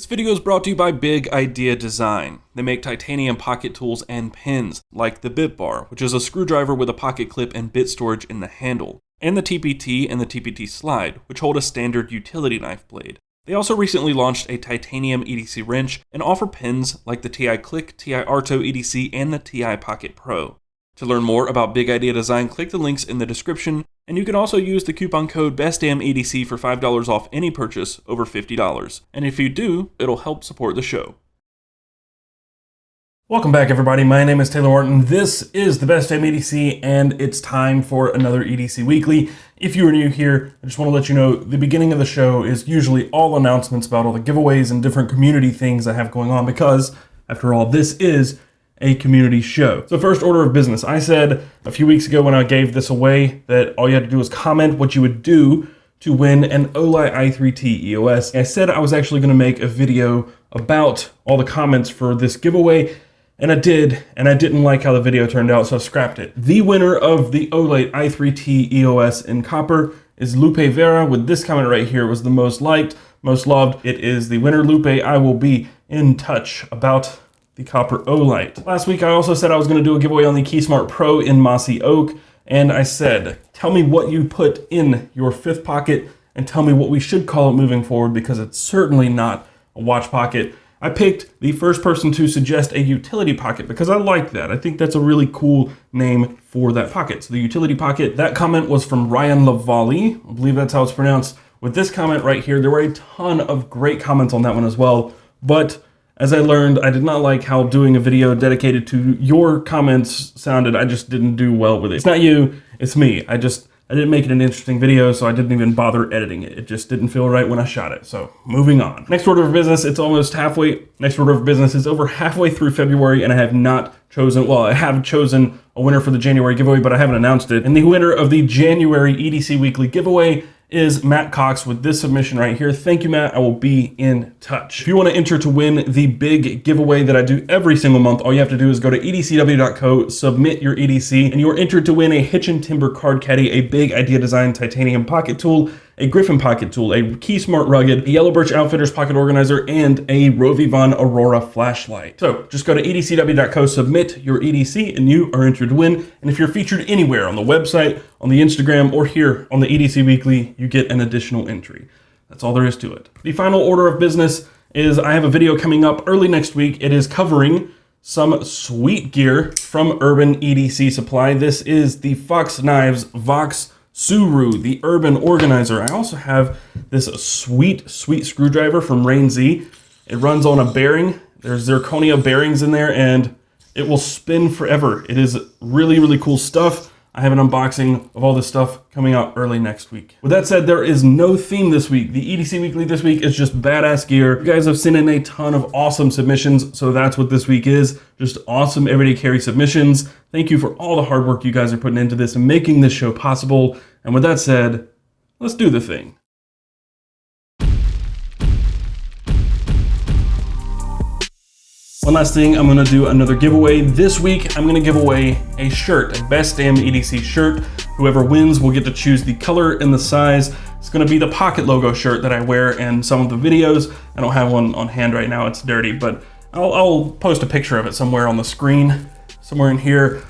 This video is brought to you by Big Idea Design. They make titanium pocket tools and pins, like the bit bar, which is a screwdriver with a pocket clip and bit storage in the handle, and the TPT and the TPT slide, which hold a standard utility knife blade. They also recently launched a titanium EDC wrench and offer pins like the TI Click, TI Arto EDC, and the TI Pocket Pro. To learn more about Big Idea Design, click the links in the description, and you can also use the coupon code BESTDAMNEDC for $5 off any purchase over $50. And if you do, it'll help support the show. Welcome back, everybody. My name is Taylor Martin. This is the Best Damn EDC, and it's time for another EDC Weekly. If you are new here, I just want to let you know the beginning of the show is usually all announcements about all the giveaways and different community things I have going on because, after all, this is a community show. So first order of business. I said a few weeks ago when I gave this away that all you had to do was comment what you would do to win an Oli i3T EOS. I said I was actually going to make a video about all the comments for this giveaway, and I did, and I didn't like how the video turned out, so I scrapped it. The winner of the Oli i3T EOS in copper is Lupe Vera with this comment right here. It was the most liked, most loved. It is the winner, Lupe. I will be in touch about the copper Olight. Last week I also said I was going to do a giveaway on the KeySmart Pro in Mossy Oak, and I said, tell me what you put in your fifth pocket and tell me what we should call it moving forward, because it's certainly not a watch pocket. I picked the first person to suggest a utility pocket because I like that. I think that's a really cool name for that pocket. So the utility pocket, that comment was from Ryan Lavallee. I believe that's how it's pronounced. With this comment right here, there were a ton of great comments on that one as well, but as I learned, I did not like how doing a video dedicated to your comments sounded. I just didn't do well with it. It's not you, it's me. I didn't make it an interesting video, so I didn't even bother editing it. It just didn't feel right when I shot it. So moving on. Next order of business, it's almost halfway. Next order of business is over halfway through February, and I have not chosen, well, I have chosen a winner for the January giveaway, but I haven't announced it. And the winner of the January EDC Weekly giveaway is Matt Cox with this submission right here. Thank you, Matt. I will be in touch. If you want to enter to win the big giveaway that I do every single month, all you have to do is go to edcw.co, submit your EDC, and you are entered to win a Hitch and Timber Card Caddy, a Big Idea Design titanium pocket tool, a Griffin pocket tool, a KeySmart Rugged, a Yellow Birch Outfitters pocket organizer, and a Rovivon Aurora flashlight. So just go to edcw.co, submit your EDC, and you are entered to win. And if you're featured anywhere on the website, on the Instagram, or here on the EDC Weekly, you get an additional entry. That's all there is to it. The final order of business is I have a video coming up early next week. It is covering some sweet gear from Urban EDC Supply. This is the Fox Knives Vox Suru, the Urban Organizer. I also have this sweet screwdriver from Rain Z. It runs on a bearing. There's zirconia bearings in there, and it will spin forever. It is really cool stuff. I have an unboxing of all this stuff coming out early next week. With that said, there is no theme this week. The EDC Weekly this week is just badass gear. You guys have sent in a ton of awesome submissions, so that's what this week is. Just awesome everyday carry submissions. Thank you for all the hard work you guys are putting into this and making this show possible. And with that said, let's do the thing. One last thing, I'm gonna do another giveaway. This week, I'm gonna give away a shirt, a Best Damn EDC shirt. Whoever wins will get to choose the color and the size. It's gonna be the pocket logo shirt that I wear in some of the videos. I don't have one on hand right now, it's dirty, but I'll post a picture of it somewhere on the screen, somewhere in here.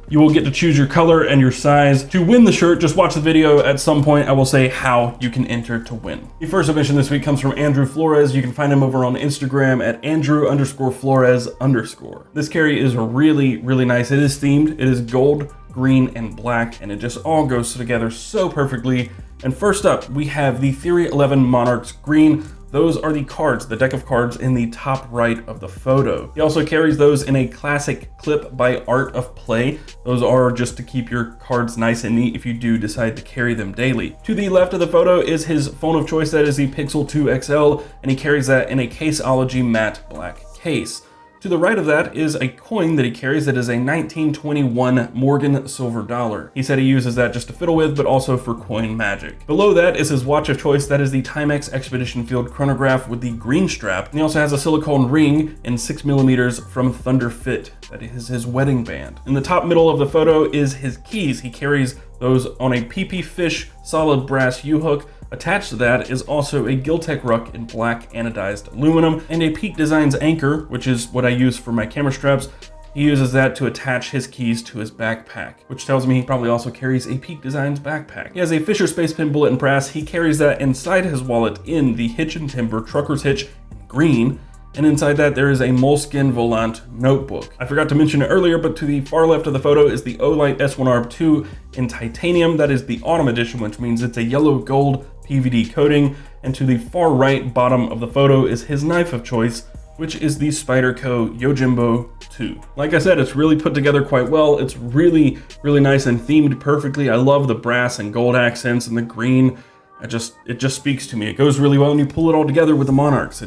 You will get to choose your color and your size. To win the shirt, just watch the video. At some point, I will say how you can enter to win. The first submission this week comes from Andru Flores. You can find him over on Instagram at Andru_Flores_. This carry is really nice. It is themed. It is gold, green, and black, and it just all goes together so perfectly. And first up, we have the Theory 11 Monarchs Green. Those are the cards, the deck of cards in the top right of the photo. He also carries those in a classic clip by Art of Play. Those are just to keep your cards nice and neat if you do decide to carry them daily. To the left of the photo is his phone of choice, that is the Pixel 2 XL, and he carries that in a Caseology matte black case. To the right of that is a coin that he carries that is a 1921 Morgan silver dollar. He said he uses that just to fiddle with, but also for coin magic. Below that is his watch of choice. That is the Timex Expedition Field chronograph with the green strap. And he also has a silicone ring in 6mm from Thunder Fit. That is his wedding band. In the top middle of the photo is his keys. He carries those on a PP Fish solid brass U-hook. Attached to that is also a Giltech ruck in black anodized aluminum and a Peak Designs anchor, which is what I use for my camera straps. He uses that to attach his keys to his backpack, which tells me he probably also carries a Peak Designs backpack. He has a Fisher Space Pen bullet and brass. He carries that inside his wallet in the Hitch and Timber Trucker's Hitch in green. And inside that there is a Moleskine Volant notebook. I forgot to mention it earlier, but to the far left of the photo is the Olight S1 Arb 2 in titanium. That is the autumn edition, which means it's a yellow gold PVD coating. And to the far right bottom of the photo is his knife of choice, which is the Spyderco Yojimbo 2. Like I said, it's really put together quite well. It's really, really nice and themed perfectly. I love the brass and gold accents and the green. It just speaks to me. It goes really well when you pull it all together with the Monarchs.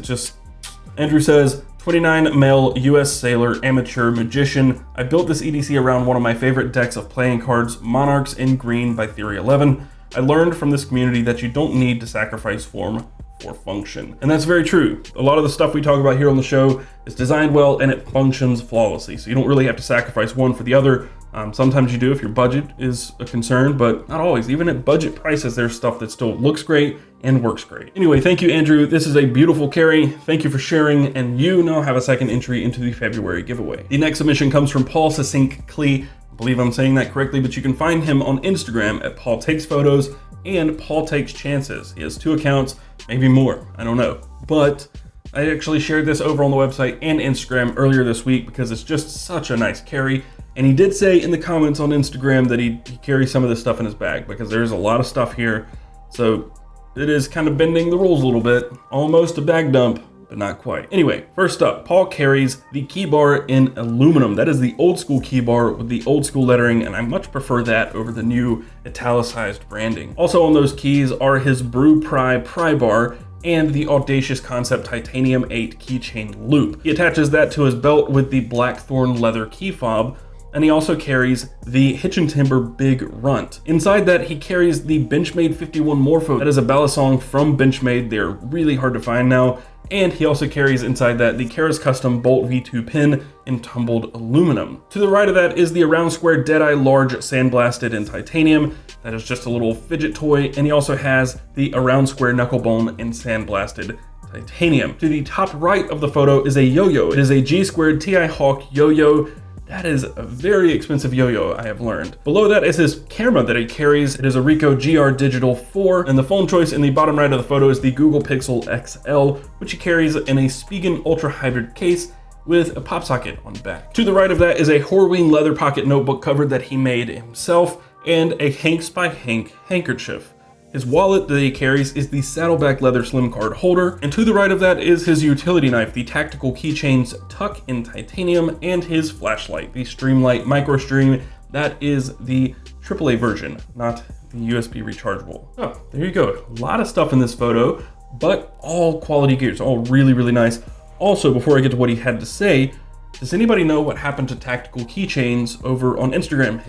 Andrew says, 29 male US sailor, amateur magician. I built this EDC around one of my favorite decks of playing cards, Monarchs in green by Theory 11. I learned from this community that you don't need to sacrifice form for function. And that's very true. A lot of the stuff we talk about here on the show is designed well and it functions flawlessly. So you don't really have to sacrifice one for the other. Sometimes you do if your budget is a concern, but not always. Even at budget prices, there's stuff that still looks great and works great. Anyway, thank you, Andrew. This is a beautiful carry. Thank you for sharing, and you now have a second entry into the February giveaway. The next submission comes from Paul Sesink Clee. I believe I'm saying that correctly, but you can find him on Instagram at Paul Takes Photos and Paul Takes Chances. He has 2 accounts, maybe more, I don't know. But I actually shared this over on the website and Instagram earlier this week because it's just such a nice carry. And he did say in the comments on Instagram that he carries some of this stuff in his bag because there's a lot of stuff here. So it is kind of bending the rules a little bit. Almost a bag dump, but not quite. Anyway, first up, Paul carries the key bar in aluminum. That is the old school key bar with the old school lettering, and I much prefer that over the new italicized branding. Also on those keys are his Brew Pry bar and the Audacious Concept Titanium 8 keychain loop. He attaches that to his belt with the Blackthorn leather key fob, and he also carries the Hitch and Timber Big Runt. Inside that, he carries the Benchmade 51 Morpho. That is a Balisong from Benchmade. They're really hard to find now. And he also carries inside that the Kara's Custom Bolt V2 pin in tumbled aluminum. To the right of that is the Around Square Deadeye Large Sandblasted in titanium. That is just a little fidget toy. And he also has the Around Square Knucklebone in sandblasted titanium. To the top right of the photo is a yo-yo. It is a G-Squared TI Hawk yo-yo. That is a very expensive yo-yo, I have learned. Below that is his camera that he carries. It is a Ricoh GR Digital 4, and the phone choice in the bottom right of the photo is the Google Pixel XL, which he carries in a Spigen Ultra Hybrid case with a pop socket on the back. To the right of that is a Horween leather pocket notebook cover that he made himself, and a Hanks by Hank handkerchief. His wallet that he carries is the Saddleback leather slim card holder, and to the right of that is his utility knife, the Tactical Keychains Tuck in titanium, and his flashlight, the Streamlight MicroStream. That is the AAA version, not the USB rechargeable. Oh, there you go. A lot of stuff in this photo, but all quality gears, all really, really nice. Also, before I get to what he had to say, does anybody know what happened to Tactical Keychains over on Instagram?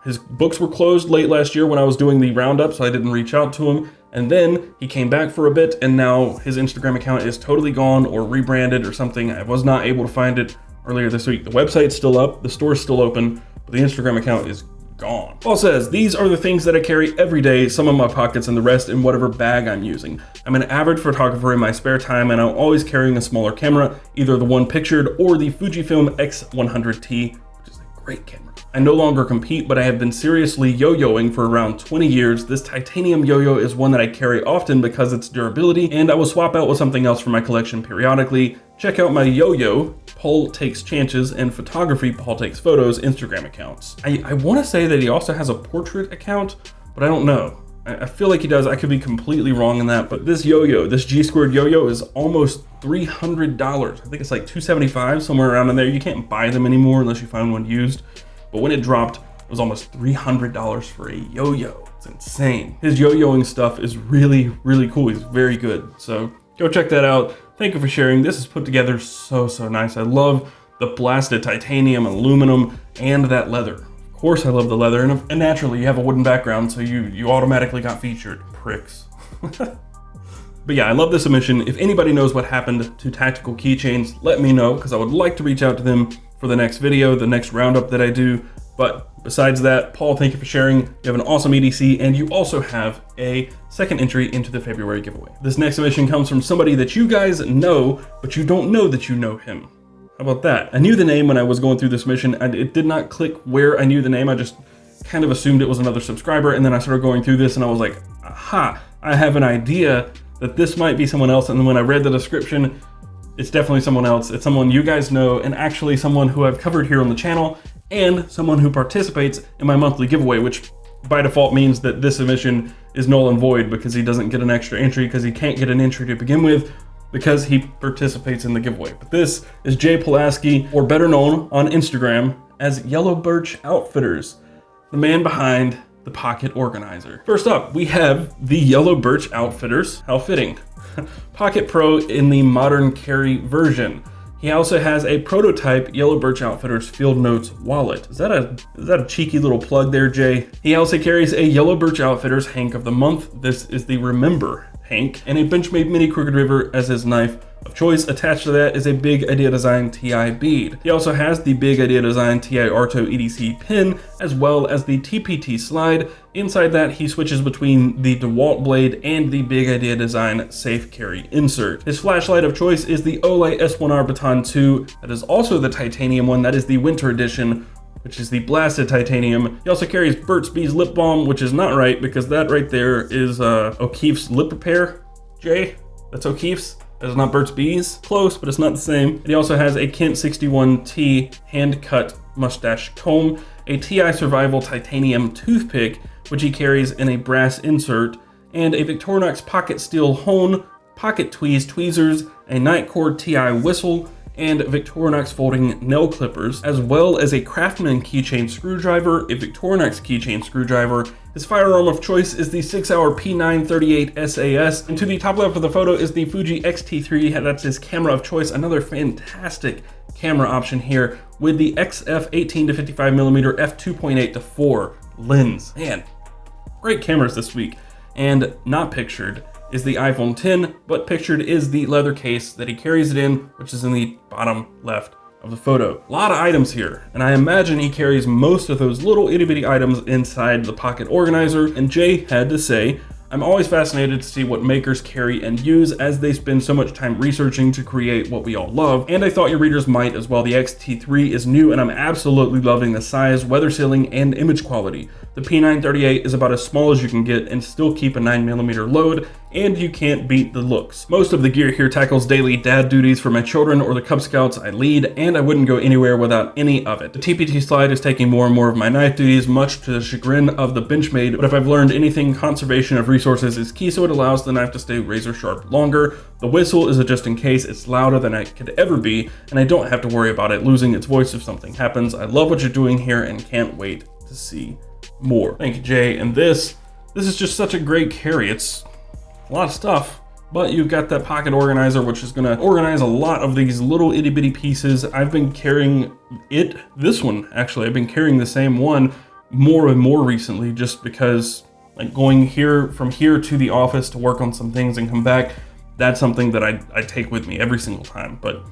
His books were closed late last year when I was doing the roundup, so I didn't reach out to him. And then he came back for a bit, and now his Instagram account is totally gone or rebranded or something. I was not able to find it earlier this week. The website's still up, the store's still open, but the Instagram account is gone. Paul says, these are the things that I carry every day, some in my pockets and the rest in whatever bag I'm using. I'm an avid photographer in my spare time, and I'm always carrying a smaller camera, either the one pictured or the Fujifilm X100T, which is a great camera. I no longer compete, but I have been seriously yo-yoing for around 20 years. This titanium yo-yo is one that I carry often because of its durability, and I will swap out with something else for my collection periodically. Check out my yo-yo, Paul Takes Chances, and photography, Paul Takes Photos Instagram accounts. I want to say that he also has a portrait account, but I don't know. I feel like he does. I could be completely wrong in that, but this yo-yo, this G-Squared yo-yo is almost $300. I think it's like $275, somewhere around in there. You can't buy them anymore unless you find one used. But when it dropped, it was almost $300 for a yo-yo. It's insane. His yo-yoing stuff is really, really cool. He's very good. So go check that out. Thank you for sharing. This is put together so nice. I love the blasted titanium, aluminum, and that leather. Of course I love the leather, and naturally you have a wooden background, so you automatically got featured. Pricks. But yeah, I love this submission. If anybody knows what happened to Tactical Keychains, let me know, because I would like to reach out to them for the next video, the next roundup that I do. But Besides that, Paul, thank you for sharing. You have an awesome EDC, and you also have a second entry into the February giveaway. This next submission comes from somebody that you guys know, but you don't know that you know him. How about that? I knew the name when I was going through this mission, and it did not click where I knew the name. I just kind of assumed it was another subscriber, and then I started going through this and I was like, aha, I have an idea that this might be someone else. And then when I read the description, it's definitely someone else. It's someone you guys know, and actually someone who I've covered here on the channel, and someone who participates in my monthly giveaway, which by default means that this submission is null and void because he doesn't get an extra entry, because he can't get an entry to begin with because he participates in the giveaway. But this is Jay Polaski, or better known on Instagram as Yellow Birch Outfitters, the man behind the Pocket Organizer. First up, we have the Yellow Birch Outfitters. How fitting. Pocket Pro in the modern carry version. He also has a prototype Yellow Birch Outfitters Field Notes wallet. Is that a cheeky little plug there, Jay? He also carries a Yellow Birch Outfitters Hank of the Month. This is the Remember Hank, and a Benchmade Mini Crooked River as his knife of choice. Attached to that is a Big Idea Design TI bead. He also has the Big Idea Design TI Arto EDC pin, as well as the TPT slide. Inside that, he switches between the DeWalt blade and the Big Idea Design safe carry insert. His flashlight of choice is the Olay S1R Baton 2. That is also the titanium one. That is the winter edition, which is the blasted titanium. He also carries Burt's Bees lip balm, which is not right because that right there is O'Keeffe's lip repair. Jay, that's O'Keeffe's. That is not Burt's Bees. Close, but it's not the same. And he also has a Kent 61T hand-cut mustache comb, a TI Survival titanium toothpick, which he carries in a brass insert, and a Victorinox pocket steel hone, pocket tweezers, a Nightcord TI whistle, and Victorinox folding nail clippers, as well as a Craftsman keychain screwdriver, a Victorinox keychain screwdriver. His firearm of choice is the 6-hour P938 SAS, and to the top left of the photo is the Fuji X-T3. That's his camera of choice. Another fantastic camera option here with the XF 18 to 55mm f2.8 to 4 lens. Man, great cameras this week. And not pictured is the iPhone 10, but pictured is the leather case that he carries it in, which is in the bottom left of the photo. A lot of items here, and I imagine he carries most of those little itty bitty items inside the Pocket Organizer. And Jay had to say, I'm always fascinated to see what makers carry and use, as they spend so much time researching to create what we all love, and I thought your readers might as well. The X-T3 is new, and I'm absolutely loving the size, weather sealing, and image quality. The P938 is about as small as you can get and still keep a 9mm load, and you can't beat the looks. Most of the gear here tackles daily dad duties for my children or the Cub Scouts I lead, and I wouldn't go anywhere without any of it. The TPT slide is taking more and more of my knife duties, much to the chagrin of the Benchmade, but if I've learned anything, conservation of resources is key, so it allows the knife to stay razor sharp longer. The whistle is a just in case. It's louder than it could ever be, and I don't have to worry about it losing its voice if something happens. I love what you're doing here and can't wait to see more. Thank you, Jay. And this is just such a great carry. It's a lot of stuff, but you've got that Pocket Organizer, which is gonna organize a lot of these little itty bitty pieces. I've been carrying this one actually, I've been carrying the same one more and more recently, just because like going from here to the office to work on some things and come back, that's something that I take with me every single time. But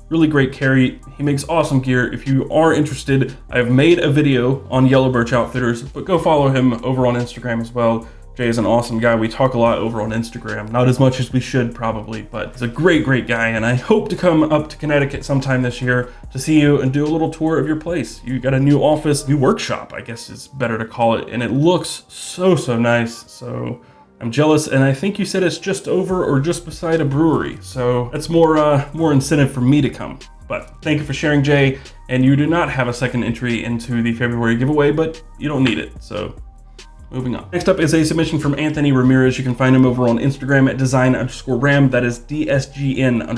really great carry. He makes awesome gear. If you are interested, I've made a video on Yellow Birch Outfitters, but go follow him over on Instagram as well. Jay is an awesome guy. We talk a lot over on Instagram. Not as much as we should probably, but he's a great, great guy. And I hope to come up to Connecticut sometime this year to see you and do a little tour of your place. You got a new office, new workshop, I guess is better to call it. And it looks so, so nice. So I'm jealous. And I think you said it's just over or just beside a brewery. So that's more incentive for me to come. But thank you for sharing, Jay. And you do not have a second entry into the February giveaway, but you don't need it. So moving on. Next up is a submission from Anthony Ramirez. You can find him over on Instagram at design_ram. That is DSGN_RAM.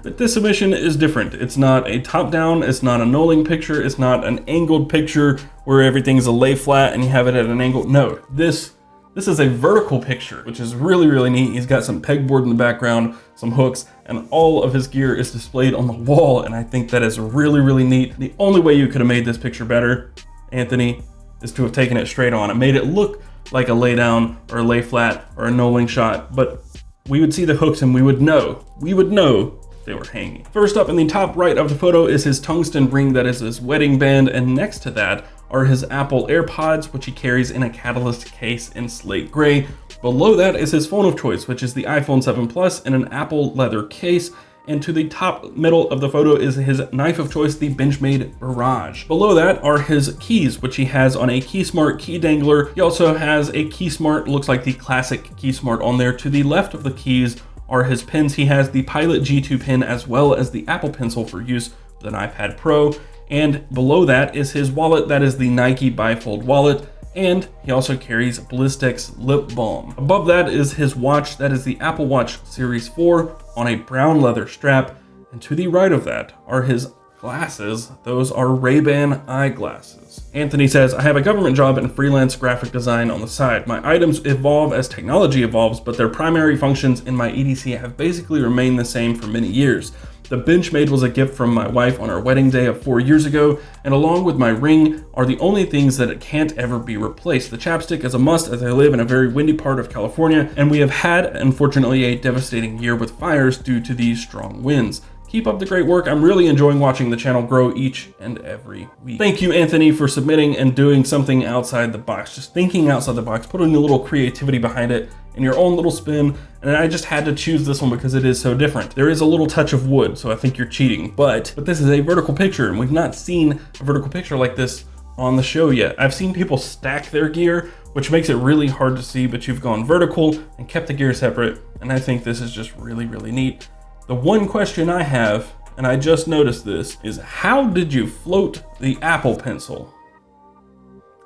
But this submission is different. It's not a top down. It's not a knolling picture. It's not an angled picture where everything's a lay flat and you have it at an angle. No, this is a vertical picture, which is really, really neat. He's got some pegboard in the background, some hooks, and all of his gear is displayed on the wall. And I think that is really, really neat. The only way you could have made this picture better, Anthony, is to have taken it straight on. It made it look like a lay down or a lay flat or a knolling shot, but we would see the hooks and we would know they were hanging. First up in the top right of the photo is his tungsten ring. That is his wedding band, and next to that are his Apple AirPods, which he carries in a Catalyst case in slate gray. Below that is his phone of choice, which is the iPhone 7 Plus in an Apple leather case. And to the top middle of the photo is his knife of choice, the Benchmade Barrage. Below that are his keys, which he has on a KeySmart key dangler. He also has a KeySmart, looks like the classic KeySmart on there. To the left of the keys are his pens. He has the Pilot G2 pen as well as the Apple Pencil for use with an iPad Pro. And below that is his wallet. That is the Nike Bifold wallet. And he also carries Ballistics lip balm. Above that is his watch. That is the Apple Watch Series 4 on a brown leather strap. And to the right of that are his glasses. Those are Ray-Ban eyeglasses. Anthony says, I have a government job in freelance graphic design on the side. My items evolve as technology evolves, but their primary functions in my EDC have basically remained the same for many years. The Benchmade was a gift from my wife on our wedding day of 4 years ago, and along with my ring are the only things that it can't ever be replaced. The chapstick is a must as I live in a very windy part of California, and we have had, unfortunately, a devastating year with fires due to these strong winds. Keep up the great work. I'm really enjoying watching the channel grow each and every week. Thank you, Anthony, for submitting and doing something outside the box. Just thinking outside the box, putting a little creativity behind it and your own little spin. And I just had to choose this one because it is so different. There is a little touch of wood, so I think you're cheating. But this is a vertical picture, and we've not seen a vertical picture like this on the show yet. I've seen people stack their gear, which makes it really hard to see, but you've gone vertical and kept the gear separate. And I think this is just really, really neat. The one question I have, and I just noticed this, is how did you float the Apple Pencil?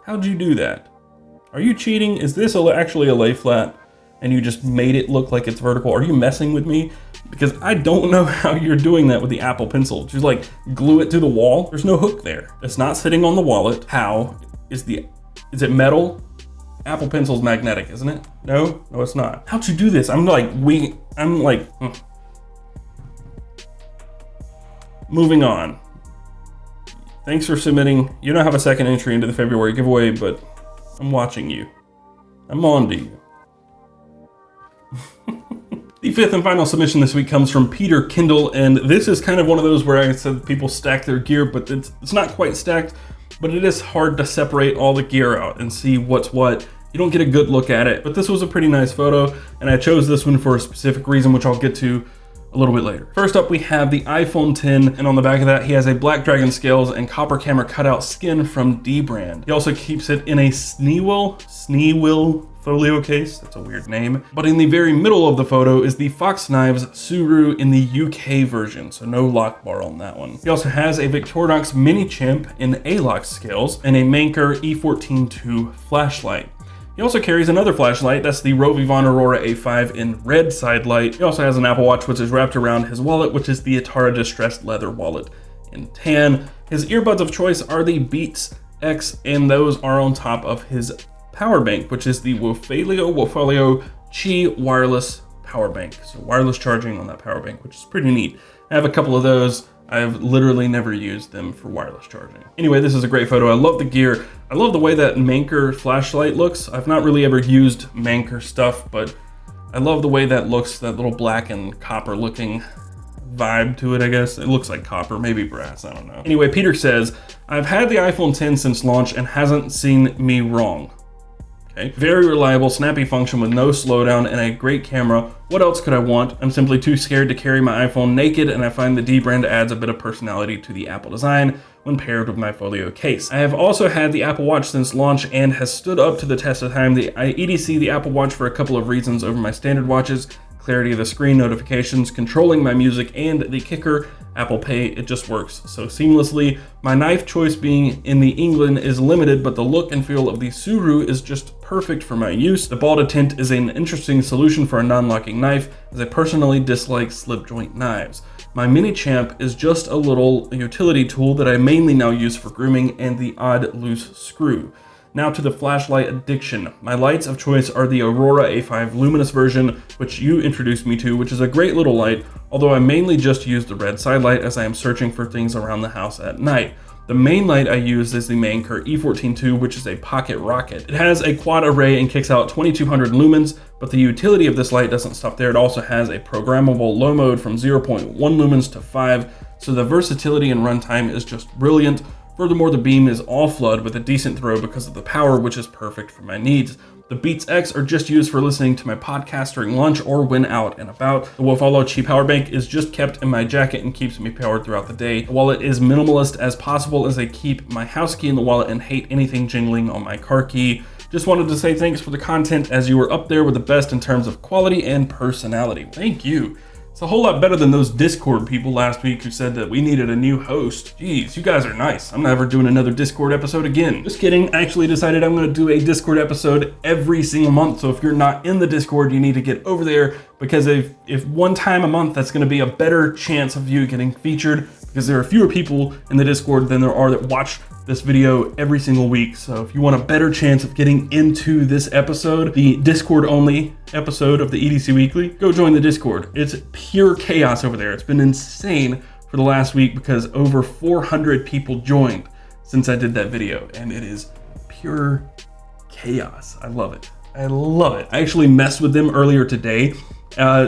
How'd you do that? Are you cheating? Is this actually a lay flat and you just made it look like it's vertical? Are you messing with me? Because I don't know how you're doing that with the Apple Pencil. Just like glue it to the wall. There's no hook there. It's not sitting on the wallet. How is it metal? Apple Pencil's magnetic, isn't it? No, it's not. How'd you do this? Moving on. Thanks for submitting. You don't have a second entry into the February giveaway, but I'm watching you. I'm on to you. The fifth and final submission this week comes from Peter Kendall, and this is kind of one of those where I said people stack their gear, but it's not quite stacked, but it is hard to separate all the gear out and see what's what. You don't get a good look at it, but this was a pretty nice photo, and I chose this one for a specific reason, which I'll get to a little bit later. First up, we have the iPhone 10, and on the back of that, he has a black dragon scales and copper camera cutout skin from D brand. He also keeps it in a Sneewill folio case. That's a weird name. But in the very middle of the photo is the Fox Knives Suru in the UK version, so no lock bar on that one. He also has a Victorinox Mini Chimp in A-Lock scales and a Manker E14-2 flashlight. He also carries another flashlight, that's the Rovivon Aurora A5 in red side light. He also has an Apple Watch which is wrapped around his wallet, which is the Atara Distressed Leather wallet in tan. His earbuds of choice are the Beats X, and those are on top of his power bank, which is the Wofalio Qi wireless power bank. So wireless charging on that power bank, which is pretty neat. I have a couple of those. I've literally never used them for wireless charging. Anyway, this is a great photo. I love the gear. I love the way that Manker flashlight looks. I've not really ever used Manker stuff, but I love the way that looks, that little black and copper looking vibe to it, I guess. It looks like copper, maybe brass, I don't know. Anyway, Peter says, I've had the iPhone 10 since launch and hasn't seen me wrong. Okay. Very reliable, snappy function with no slowdown and a great camera. What else could I want? I'm simply too scared to carry my iPhone naked, and I find the D brand adds a bit of personality to the Apple design when paired with my folio case. I have also had the Apple Watch since launch and has stood up to the test of time. I EDC the Apple Watch for a couple of reasons over my standard watches: clarity of the screen, notifications, controlling my music, and the kicker, Apple Pay. It just works so seamlessly. My knife choice being in the England is limited, but the look and feel of the Suru is just perfect for my use. The ball to tint is an interesting solution for a non-locking knife, as I personally dislike slip joint knives. My Mini Champ is just a little utility tool that I mainly now use for grooming and the odd loose screw. Now to the flashlight addiction. My lights of choice are the Aurora A5 luminous version, which you introduced me to, which is a great little light, although I mainly just use the red side light as I am searching for things around the house at night. The main light I use is the Manker E14-2, which is a pocket rocket. It has a quad array and kicks out 2200 lumens, but the utility of this light doesn't stop there. It also has a programmable low mode from 0.1 lumens to 5, so the versatility and runtime is just brilliant. Furthermore, the beam is all flood with a decent throw because of the power, which is perfect for my needs. The Beats X are just used for listening to my podcast during lunch or when out and about. The Wolfalo Qi power bank is just kept in my jacket and keeps me powered throughout the day. The wallet is minimalist as possible as I keep my house key in the wallet and hate anything jingling on my car key. Just wanted to say thanks for the content as you were up there with the best in terms of quality and personality. Thank you. It's a whole lot better than those Discord people last week who said that we needed a new host. Jeez, you guys are nice. I'm never doing another Discord episode again. Just kidding. I actually decided I'm going to do a Discord episode every single month. So if you're not in the Discord, you need to get over there, because if one time a month, that's going to be a better chance of you getting featured, because there are fewer people in the Discord than there are that watch this video every single week. So if you want a better chance of getting into this episode, the Discord only episode of the EDC Weekly, go join the Discord. It's pure chaos over there. It's been insane for the last week because over 400 people joined since I did that video, and it is pure chaos. I love it. I love it. I actually messed with them earlier today.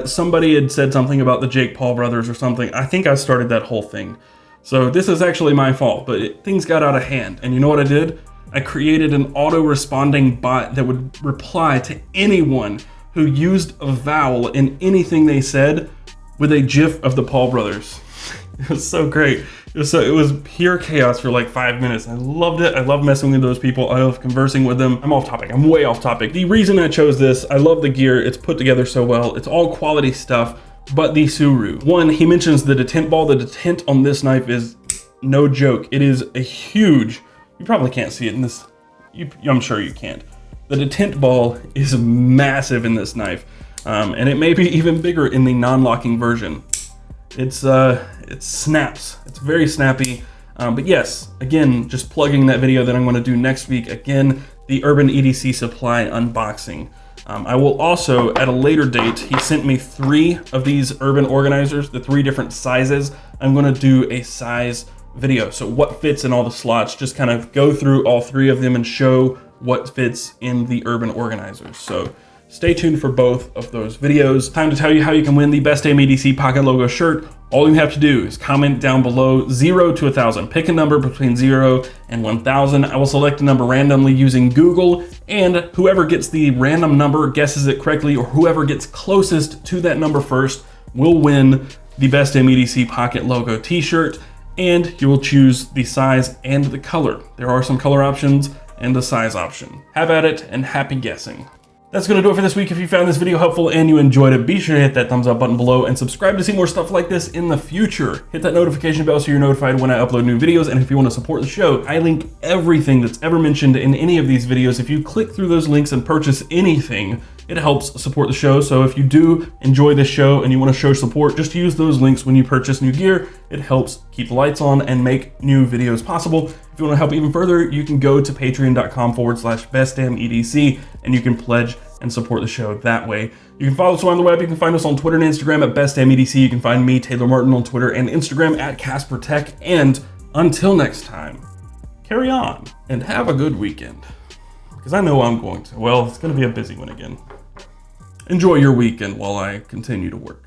Somebody had said something about the Jake Paul brothers or something. I think I started that whole thing. So this is actually my fault, but things got out of hand. And you know what I did? I created an auto-responding bot that would reply to anyone who used a vowel in anything they said with a GIF of the Paul brothers. It was so great. It was pure chaos for like 5 minutes. I loved it. I love messing with those people. I love conversing with them. I'm off topic. I'm way off topic. The reason I chose this, I love the gear. It's put together so well. It's all quality stuff. But the Suru. One, he mentions the detent ball. The detent on this knife is no joke. It is a huge, you probably can't see it in this, I'm sure you can't. The detent ball is massive in this knife. And it may be even bigger in the non-locking version. It snaps. It's very snappy. But yes, again, just plugging that video that I'm going to do next week. Again, the Urban EDC Supply unboxing. I will also, at a later date, he sent me 3 of these urban organizers, the 3 different sizes. I'm gonna do a size video. So what fits in all the slots, just kind of go through all 3 of them and show what fits in the urban organizers. So stay tuned for both of those videos. Time to tell you how you can win the Best Damn EDC Pocket Logo shirt. All you have to do is comment down below 0 to 1,000. Pick a number between 0 and 1,000. I will select a number randomly using Google, and whoever gets the random number, guesses it correctly, or whoever gets closest to that number first will win the Best Damn EDC Pocket Logo t-shirt, and you will choose the size and the color. There are some color options and a size option. Have at it and happy guessing. That's gonna do it for this week. If you found this video helpful and you enjoyed it, be sure to hit that thumbs up button below and subscribe to see more stuff like this in the future. Hit that notification bell so you're notified when I upload new videos. And if you want to support the show, I link everything that's ever mentioned in any of these videos. If you click through those links and purchase anything, it helps support the show. So if you do enjoy this show and you want to show support, just use those links when you purchase new gear. It helps keep the lights on and make new videos possible. If you want to help even further, you can go to patreon.com/bestdamnedc and you can pledge and support the show that way. You can follow us on the web. You can find us on Twitter and Instagram at BestDamnEDC. You can find me, Taylor Martin, on Twitter and Instagram at CasperTech. And until next time, carry on and have a good weekend. Because I know I'm going to. Well, it's going to be a busy one again. Enjoy your weekend while I continue to work.